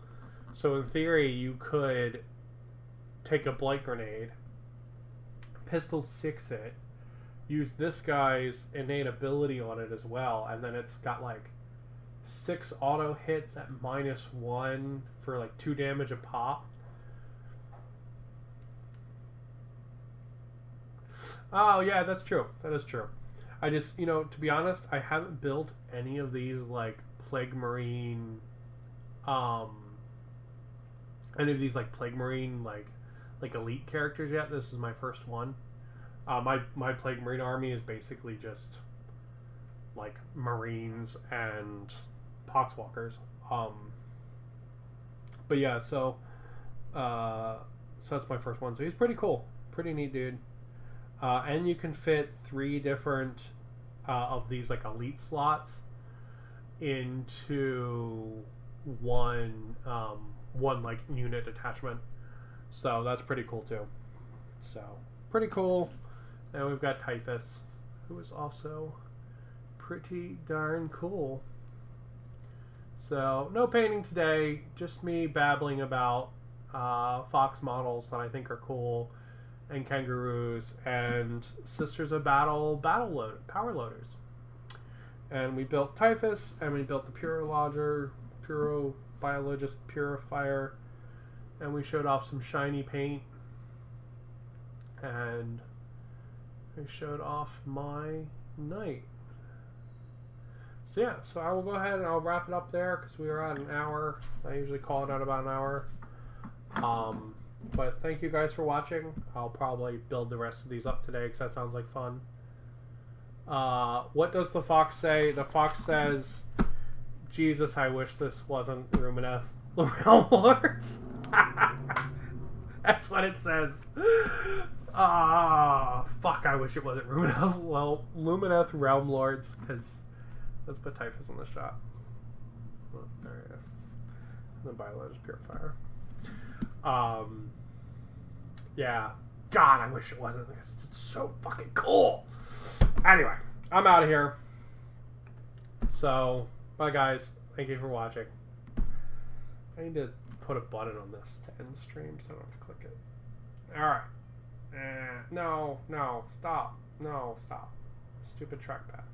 So in theory, you could take a blight grenade, pistol 6 it, use this guy's innate ability on it as well, and then it's got like 6 auto hits at -1 for like 2 damage a pop. Oh yeah, that's true. That is true. I just, to be honest, I haven't built any of these like Plague Marine, any of these like Plague Marine like elite characters yet. This is my first one. My Plague Marine army is basically just like Marines and Poxwalkers. But yeah, so that's my first one. So he's pretty cool, pretty neat dude. And you can fit 3 different of these like elite slots into one like unit attachment. So that's pretty cool too. So pretty cool. And we've got Typhus, who is also pretty darn cool. So no painting today, just me babbling about fox models that I think are cool, and kangaroos, and Sisters of Battle power loaders. And we built Typhus, and we built the Biologist Purifier, and we showed off some shiny paint, and I showed off my Knight. So yeah, so I will go ahead and I'll wrap it up there because we are at an hour. I usually call it at about an hour. But thank you guys for watching. I'll probably build the rest of these up today because that sounds like fun. What does the fox say? The fox says, Jesus, I wish this wasn't Rumineth Realm Lords. That's what it says. Fuck, I wish it wasn't Rumineth. Well, Lumineth Realm Lords, because let's put Typhus in the shot. Oh, there he is. And then Biologist Purifier. Yeah. God, I wish it wasn't. It's so fucking cool. Anyway, I'm out of here. So, bye guys. Thank you for watching. I need to put a button on this to end stream so I don't have to click it. Alright. No, stop. No, stop. Stupid trackpad.